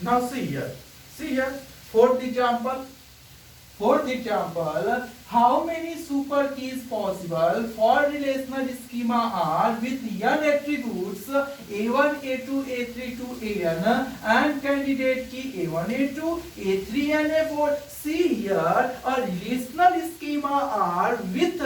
Now see here. See here. Fourth example. Fourth example, how many super keys possible for relational schema are with n attributes a1, a2, a3 to an and candidate key a1, a2, a3 and a4. See here, a relational schema are with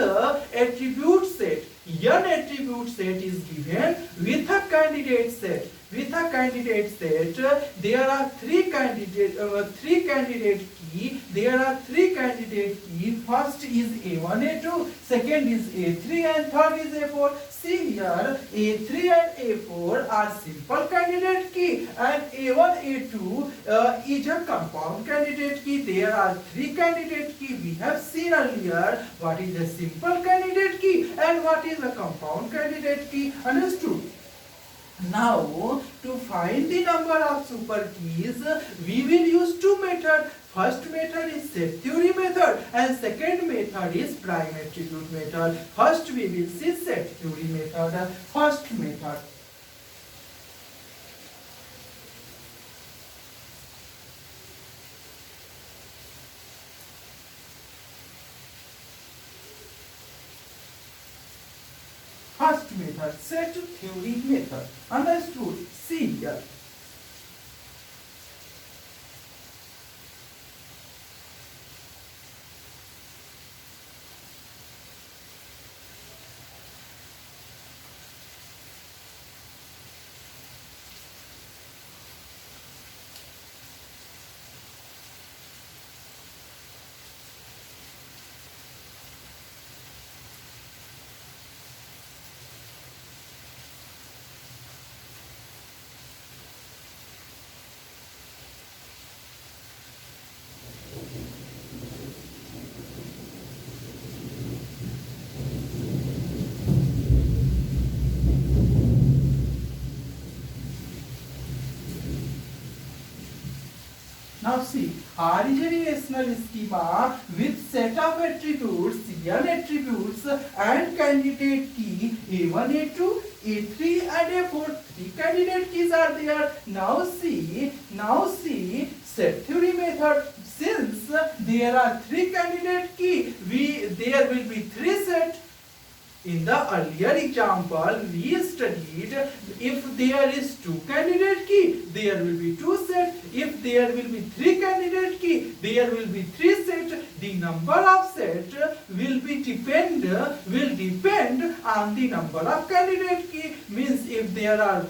attribute set. N attribute set is given with a candidate set. With a candidate set, there are three candidate key. There are three candidate key. First is A1, A2, second is A3, and third is A4. See here, A3 and A4 are simple candidate key, and A1, A2 is a compound candidate key. There are three candidate key. We have seen earlier what is a simple candidate key and what is a compound candidate key. Understood? Now, to find the number of super keys, we will use two methods. First method is set theory method and second method is prime attribute method. First we will see set theory method. First method. First method, set theory method. Understood? See here. Now see, R is a relational schema with set of attributes, n attributes and candidate key A1, A2, A3 and A4. Three candidate keys are there. Now see, set theory method. Since there are three candidate key, there will be three set. In the earlier example, we studied if there is two candidate key, there will be two set. If there will be three candidate key, there will be three set. The number of set will depend on the number of candidate key. Means if there are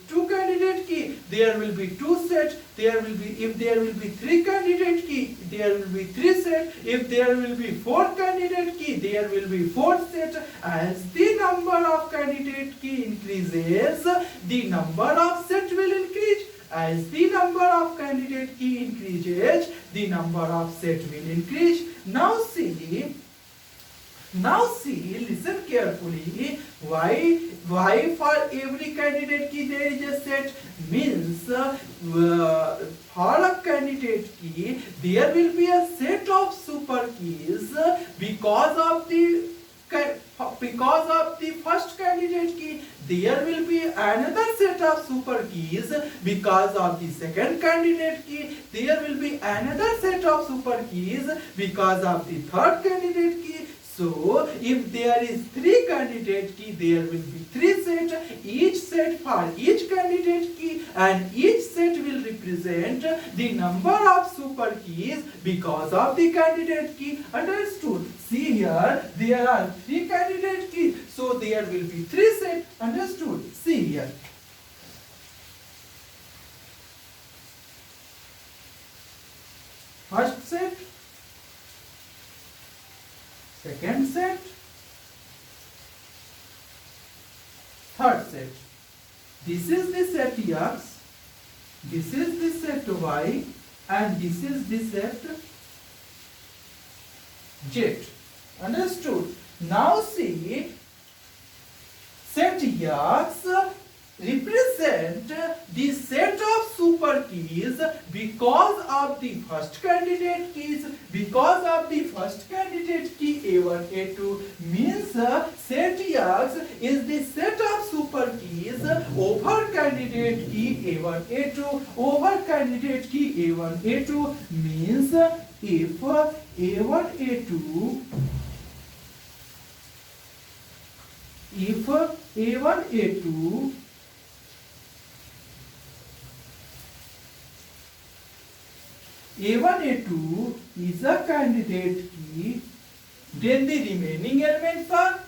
two candidate key, there will be two set. If there will be three candidate key, there will be three set. If there will be four candidate key, there will be four set. As the number of candidate key increases, the number of set will increase. As the number of candidate key increases, the number of set will increase. Now see, listen carefully. Why for every candidate key there is a set? Means for a candidate key there will be a set of super keys because of the first candidate key. There will be another set of super keys because of the second candidate key. There will be another set of super keys because of the third candidate key. So, if there is three candidate key, there will be three set. Each set for each candidate key, and each set will represent the number of super keys because of the candidate key. Understood? See here, there are three candidate keys, so there will be three set. Understood? See here. First set, second set, third set. This is the set X, this is the set Y, and this is the set Z. Understood? Now see, set X represent the set of super keys because of the first candidate keys. Because of the first candidate key A1, A2 means set X is the set of super keys over candidate candidate key A1, A2 over candidate key A1, A2 means if A1, A2, if A1, A2 A1, A2 is a candidate key, then the remaining elements are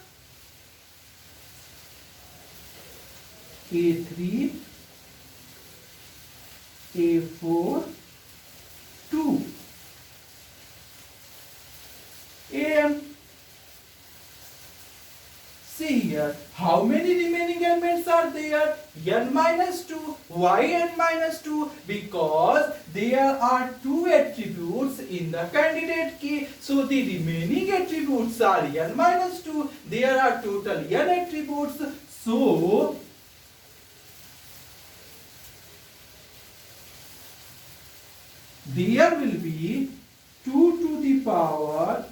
A3, A4, 2, An. See here, how many remaining elements are there? N minus 2. Why n minus 2? Because there are two attributes in the candidate key. So the remaining attributes are n minus 2. There are total n attributes. So there will be 2 to the power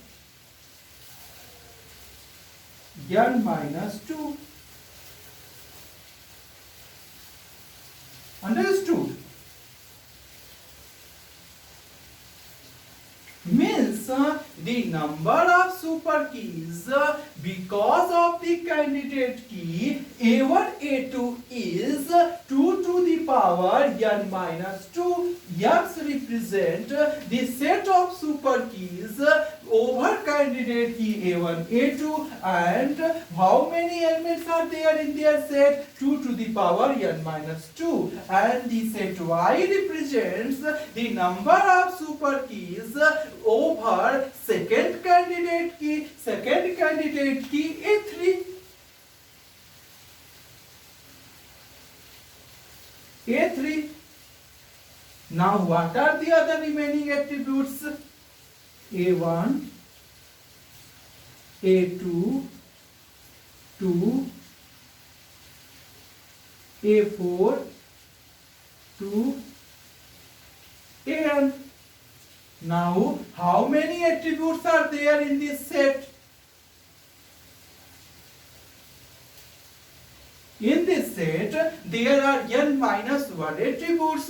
n minus 2. Understood? Means the number of super keys because of the candidate key A1, A2 is 2 to the power n minus 2. X represent the set of super keys over candidate key A1, A2, and how many elements are there in their set? 2 to the power n minus 2. And the set Y represents the number of super keys over second candidate key A3. A3. Now what are the other remaining attributes? A1, A2, 2, A4, 2, An. Now how many attributes are there in this set? In this set, there are n minus 1 attributes.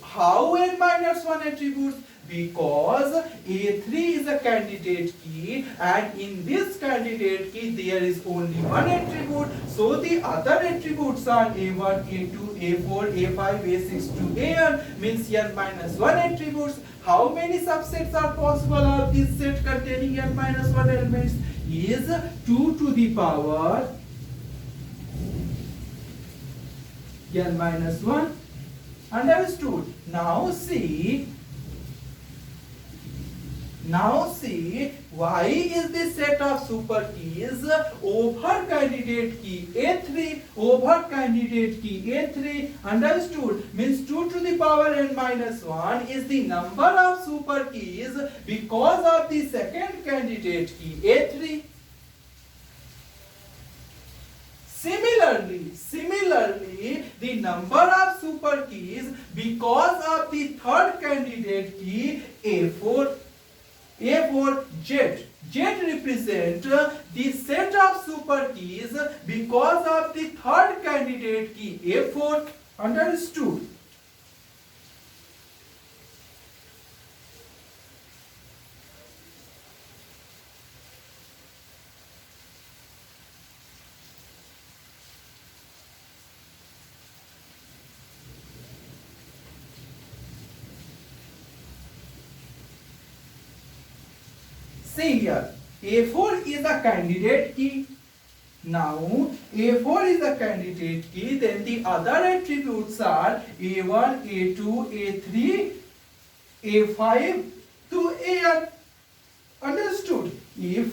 How n minus 1 attributes? Because A3 is a candidate key, and in this candidate key there is only one attribute. So the other attributes are A1, A2, A4, A5, A6 to An, means n minus 1 attributes. How many subsets are possible of this set containing n minus 1 elements? Is 2 to the power n minus 1. Understood? Now see, Y is the set of super keys over candidate key A3 over candidate key A3. Understood? Means 2 to the power n minus 1 is the number of super keys because of the second candidate key A3. Similarly, the number of super keys because of the third candidate key A4, Z. Z represent the set of super keys because of the third candidate key A4. Understood? See here, A4 is a candidate key. Now, A4 is a candidate key, then the other attributes are A1, A2, A3, A5 to An. Understood? If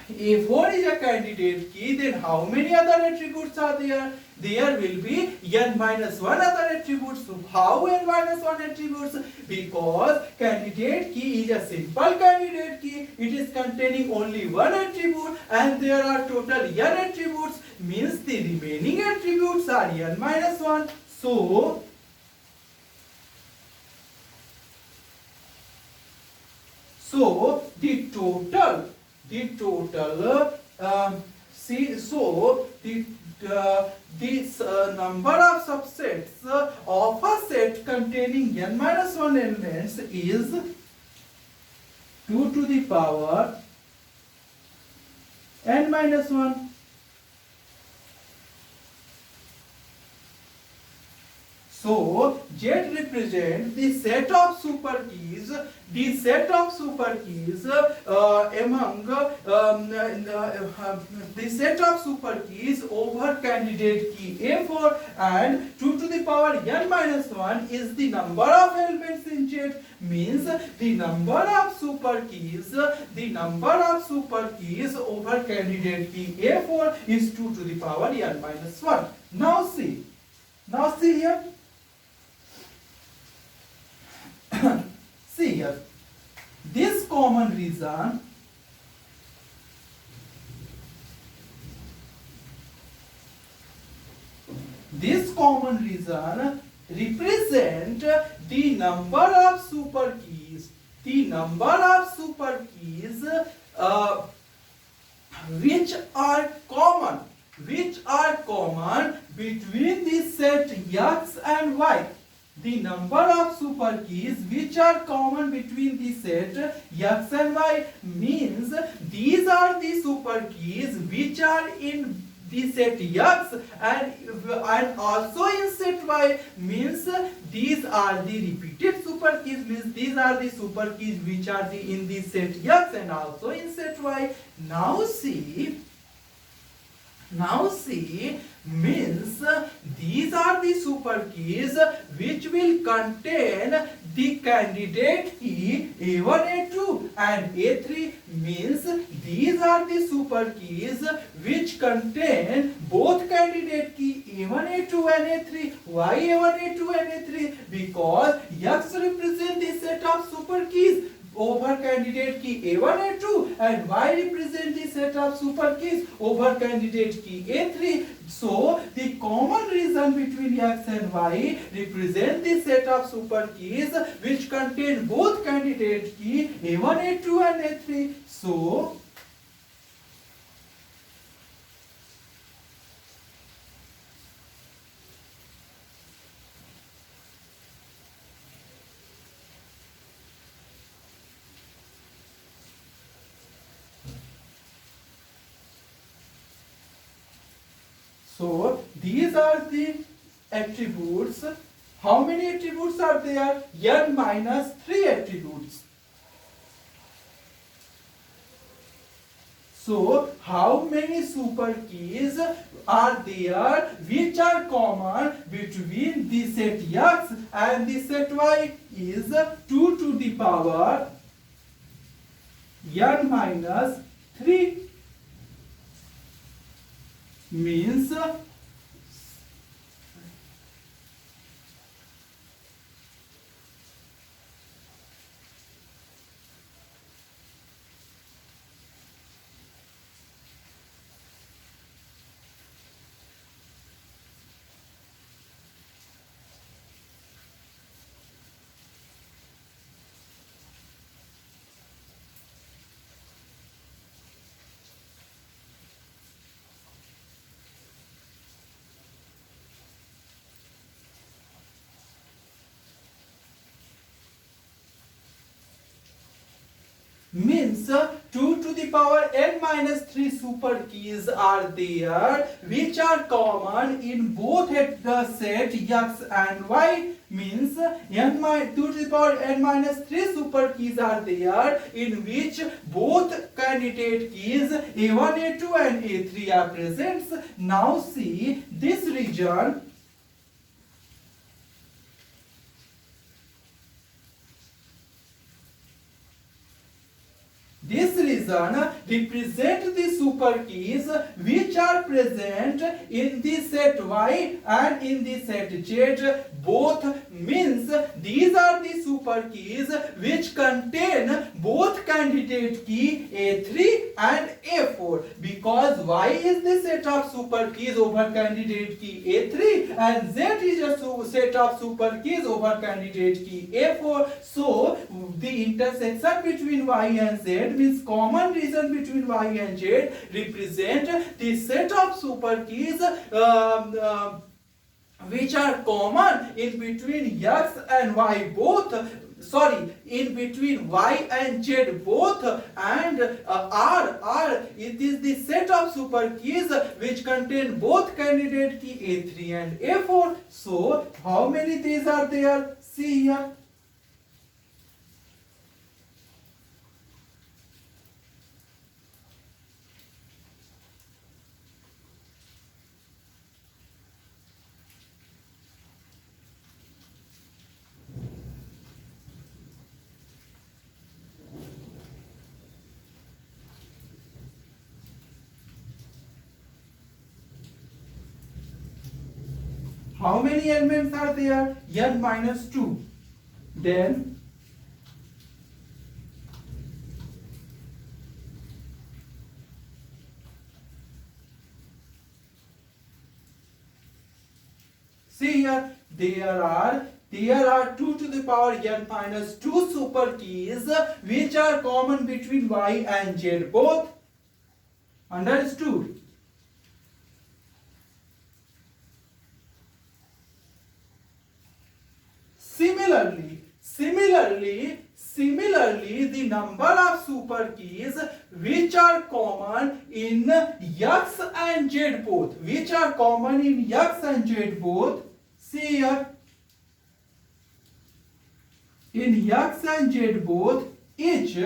A4 is a candidate key, then how many other attributes are there? There will be n minus 1 other attributes. So how n minus 1 attributes? Because candidate key is a simple candidate key. It is containing only one attribute, and there are total n attributes. Means the remaining attributes are n minus 1. So the total the this number of subsets of a set containing n minus 1 elements is 2 to the power n minus 1. So Z represents the set of super keys, the set of super keys among the set of super keys over candidate key A4, and 2 to the power n minus 1 is the number of elements in Z, means the number of super keys, over candidate key A4 is 2 to the power n minus 1. Now see here. See here, this common reason represent the number of super keys, which are common between the set X and Y. The number of super keys which are common between the set X and Y means these are the super keys which are in the set X and also in set Y, means these are the repeated super keys, means these are the super keys which are in the set X and also in set Y. Now see, means these are the super keys which will contain the candidate key A1, A2 and A3, means these are the super keys which contain both candidate key A1, A2 and A3. Why A1, A2 and A3? Because X represents the set of super keys over candidate key A1, A2 and Y represent the set of super keys over candidate key A3. So the common reason between X and Y represent the set of super keys which contain both candidate key A1, A2 and A3. So these are the attributes. How many attributes are there? N minus 3 attributes. So how many super keys are there which are common between the set X and the set Y is 2 to the power n minus 3, means means 2 to the power n minus 3 super keys are there which are common in both the set X and Y, means 2 to the power n minus 3 super keys are there in which both candidate keys A1, A2 and A3 are present. Now see this region. This reason represent the super keys which are present in the set Y and in the set Z both, means these are the super keys which contain both candidate key A3 and A4, because Y is the set of super keys over candidate key A3 and Z is a set of super keys over candidate key A4. So the intersection between Y and Z means common common region between y and z represent the set of super keys which are common in between x and y both, sorry, in between y and z both, and R, it is the set of super keys which contain both candidate key A3 and A4. So how many these are there? See here. How many elements are there? N minus 2. Then see here, there are 2 to the power n minus 2 super keys which are common between y and z both. Understood? Similarly, the number of super keys which are common in x and z both, see here, in x and z both, each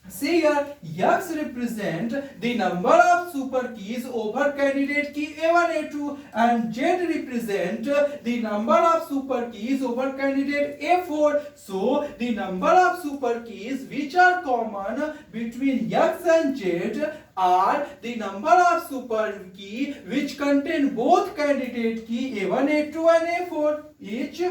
see here, x represent the number of super keys over candidate key A1, A2, and z represent the number of super keys over candidate A4. So the number of super keys which are common between x and z are the number of super key which contain both candidate key A1, A2, and A4 each.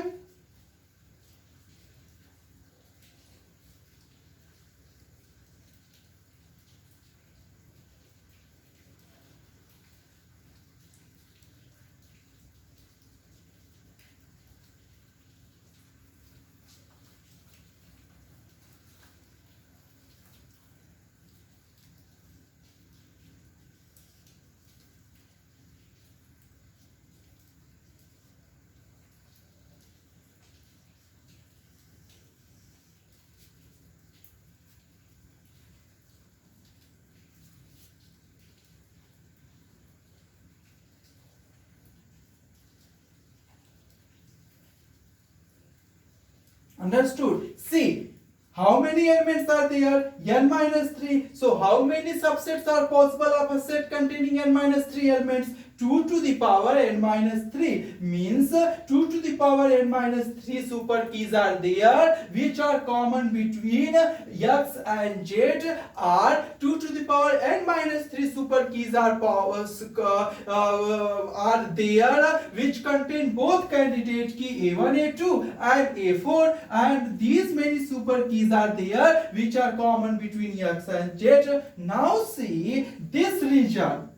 Understood? See, how many elements are there? N minus 3. So how many subsets are possible of a set containing N minus 3 elements? 2 to the power N minus 3 means 2 to the power N minus 3 super keys are there which are common between x and z, are 2 to the power N minus 3 super keys are there which contain both candidate key A1, A2 and A4, and these many super keys are there which are common between x and z. Now see this region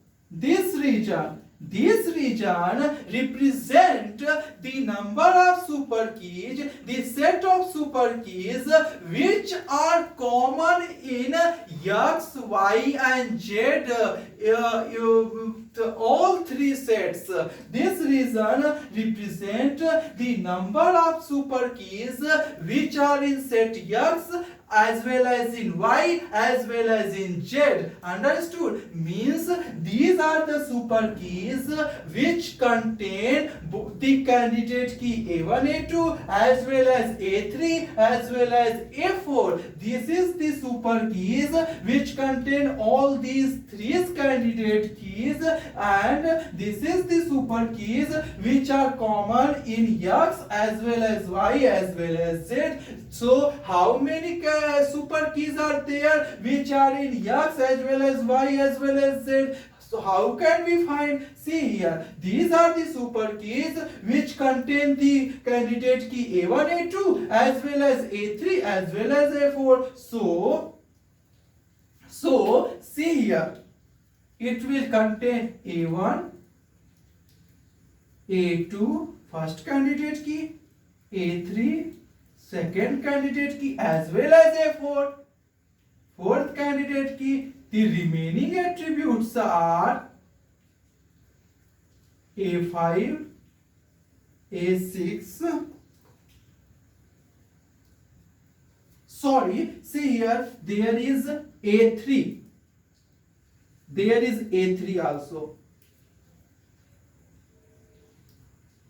represent the number of super keys, the set of super keys which are common in x, y and z, all three sets. This region represent the number of super keys which are in set x as well as in y as well as in z. Understood? Means these are the super keys which contain the candidate key A1, A2 as well as A3 as well as A4. This is the super keys which contain all these three candidate keys, and this is the super keys which are common in x as well as y as well as z. So how many super keys are there which are in x as well as y as well as z? So how can we find? See here, these are the super keys which contain the candidate key A1, A2 as well as A3 as well as A4. So see here, it will contain A1, A2 first candidate key, A3 second candidate key as well as A4, fourth candidate key. The remaining attributes are A5, A6. Sorry, see here, there is A3. There is A3 also.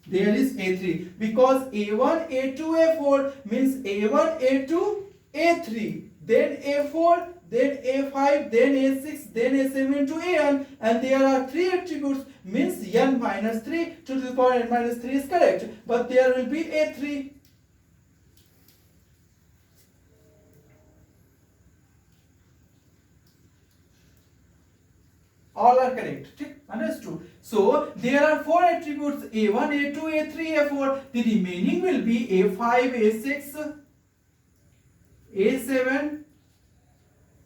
There is A3 because A1, A2, A4 means A1, A2, A3, then A4, then A5, then A6, then A7 to An, and there are 3 attributes means n minus 3 to the power n minus 3 is correct, but there will be A3. All are correct. Understood? So there are 4 attributes A1, A2, A3, A4. The remaining will be A5, A6, A7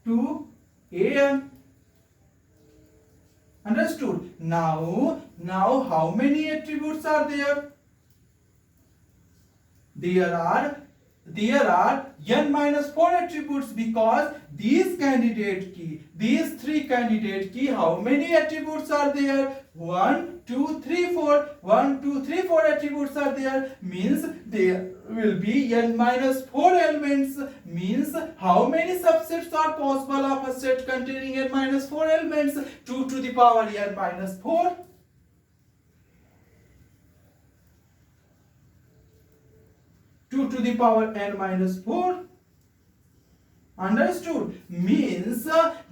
to An. Understood? Now how many attributes are there? There are n minus 4 attributes because these 3 candidate key, how many attributes are there? 1, 2, 3, 4. 1, 2, 3, 4 attributes are there. Means there will be n minus 4 elements. Means how many subsets are possible of a set containing n minus 4 elements? 2 to the power n minus 4. 2 to the power n minus 4. Understood? Means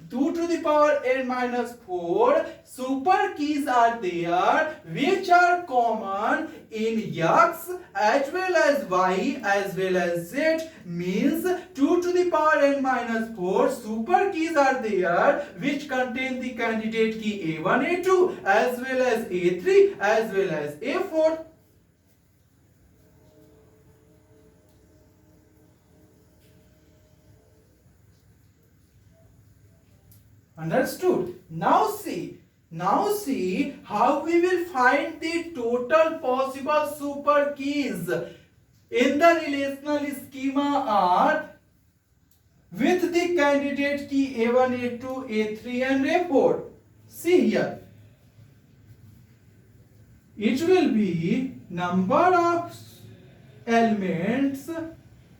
2 to the power n minus 4 super keys are there which are common in x as well as y as well as z. Means 2 to the power n minus 4 super keys are there which contain the candidate key A1, A2 as well as A3 as well as A4. Understood? Now see how we will find the total possible super keys in the relational schema R with the candidate key A1, A2, A3 and A4. See here. It will be number of elements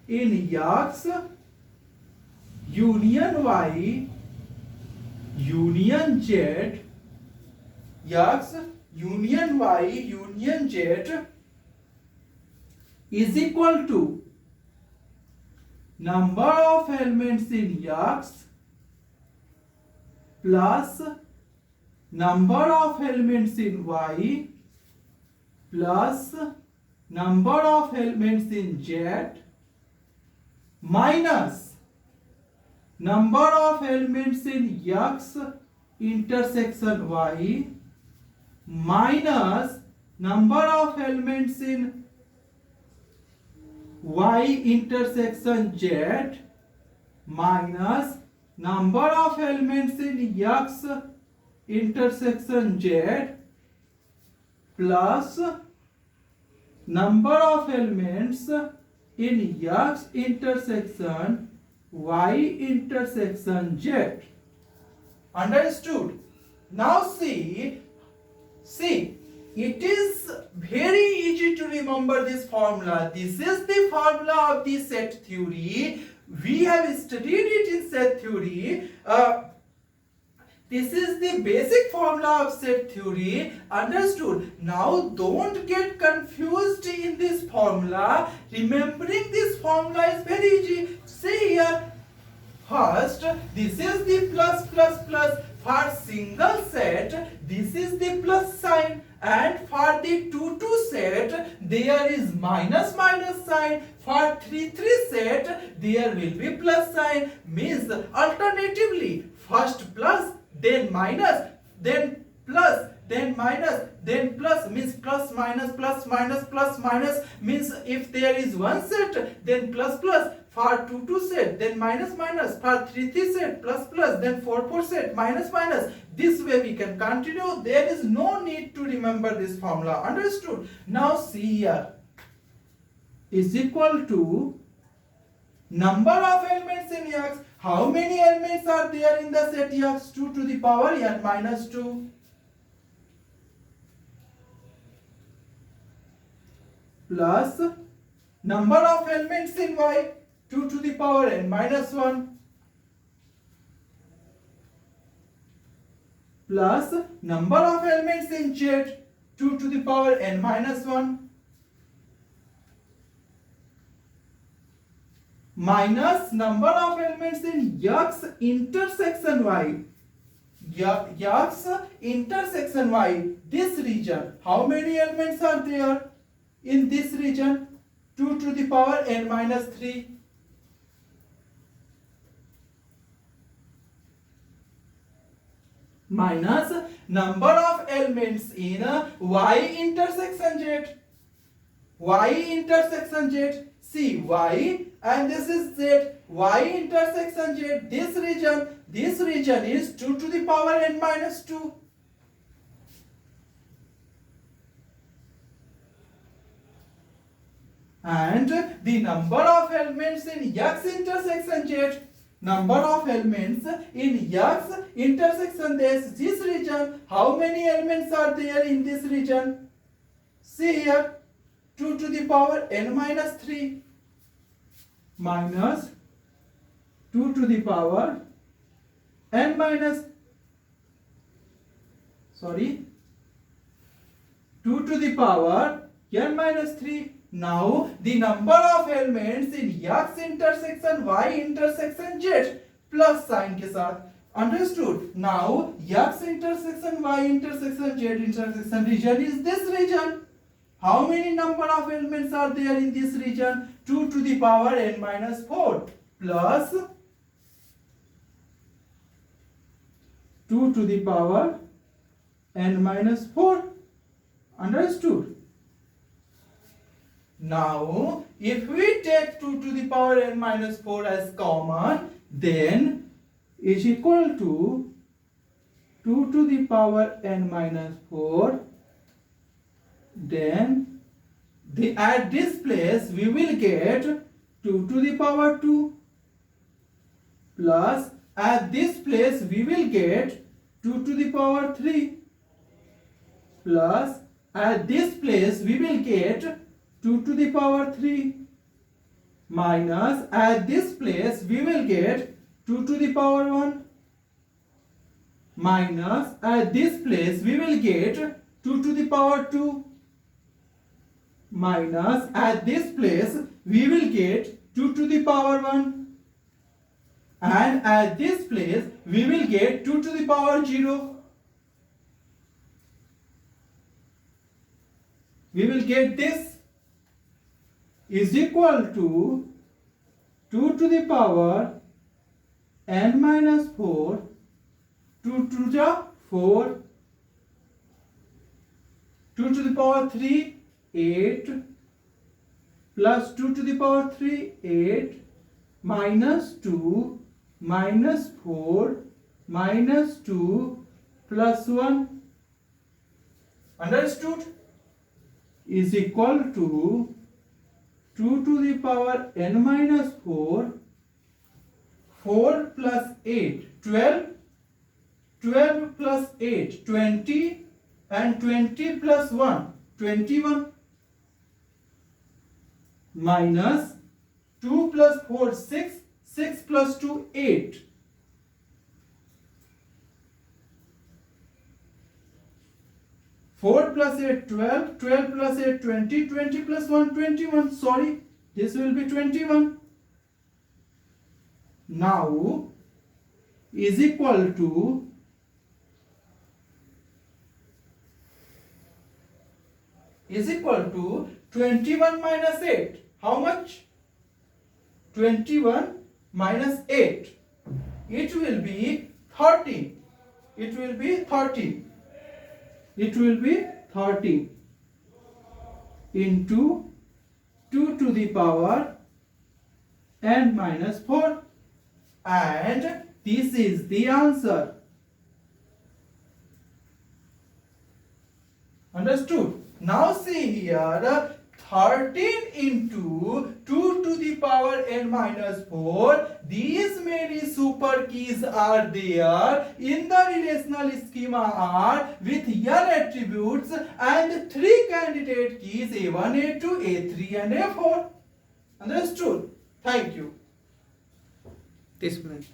in X union Y union Z, X union Y union Z is equal to number of elements in X plus number of elements in Y plus number of elements in Z minus number of elements in X intersection Y minus number of elements in Y intersection Z minus number of elements in X intersection Z plus number of elements in X intersection Y intersection Z. Understood? Now see, it is very easy to remember this formula. This is the formula of the set theory. We have studied it in set theory. This is the basic formula of set theory. Understood? Now don't get confused in this formula. Remembering this formula is very easy. See here. First, this is the plus plus plus. For single set, this is the plus sign, and for the 2 2 set, there is minus minus sign. For 3 3 set, there will be plus sign. Means alternatively, first plus, then minus, then plus, then minus, then plus. Means plus minus plus minus plus minus. Means if there is one set, then plus plus. For 2 2 set, then minus minus. For 3 3 set, plus plus. Then 4 4 set, minus minus. This way we can continue. There is no need to remember this formula. Understood? Now see here. Is equal to Number of elements in X. How many elements are there in the set X? 2 to the power n minus 2. Plus number of elements in Y. 2 to the power n minus 1. Plus number of elements in Z. 2 to the power n minus 1. Minus number of elements in X intersection Y. X intersection Y. This region. How many elements are there in this region? 2 to the power n minus 3. Minus number of elements in Y intersection Z. Y intersection Z. See Y and this is Z. Y intersection Z. This region is 2 to the power n minus 2. And the number of elements in X intersection Z. Number of elements in X intersection this region. How many elements are there in this region? See here. 2 to the power n minus 3 minus 2 to the power n minus 2 to the power n minus 3. Now the number of elements in X intersection Y intersection Z plus sign के साथ. Understood? Now X intersection Y intersection Z intersection region is this region. How many number of elements are there in this region? 2 to the power n minus 4 plus 2 to the power n minus 4. Understood? Now, if we take 2 to the power n minus 4 as common, then is equal to 2 to the power n minus 4. Then at this place we will get 2 to the power 2 plus at this place we will get 2 to the power 3 plus at this place we will get 2 to the power 3 minus at this place we will get 2 to the power 1 minus at this place we will get 2 to the power 2 minus at this place we will get 2 to the power 1 and at this place we will get 2 to the power 0. We will get this is equal to 2 to the power n minus 4, 2 to the 4, 2 to the power 3, 8 plus 2 to the power 3, 8 minus 2 minus 4 minus 2 plus 1. Understood? Is equal to 2 to the power n minus 4, 4 plus 8, 12, 12 plus 8, 20 and 20 plus 1, 21 minus 2 plus 4, 6, 6 plus 2, 8. Four plus 8, 12, 12 plus 8, 20, 20 plus 1, 21. Sorry, this will be 21. Now is equal to 21 minus 8. How much? 21 minus 8. It will be 13. It will be 13. It will be 13 into 2 to the power n minus 4. And this is the answer. Understood? Now see here, 13 into 2 to the power n minus 4. These many super keys are there in the relational schema R with n attributes and 3 candidate keys A1, A2, A3 and A4. Understood? Thank you. this minute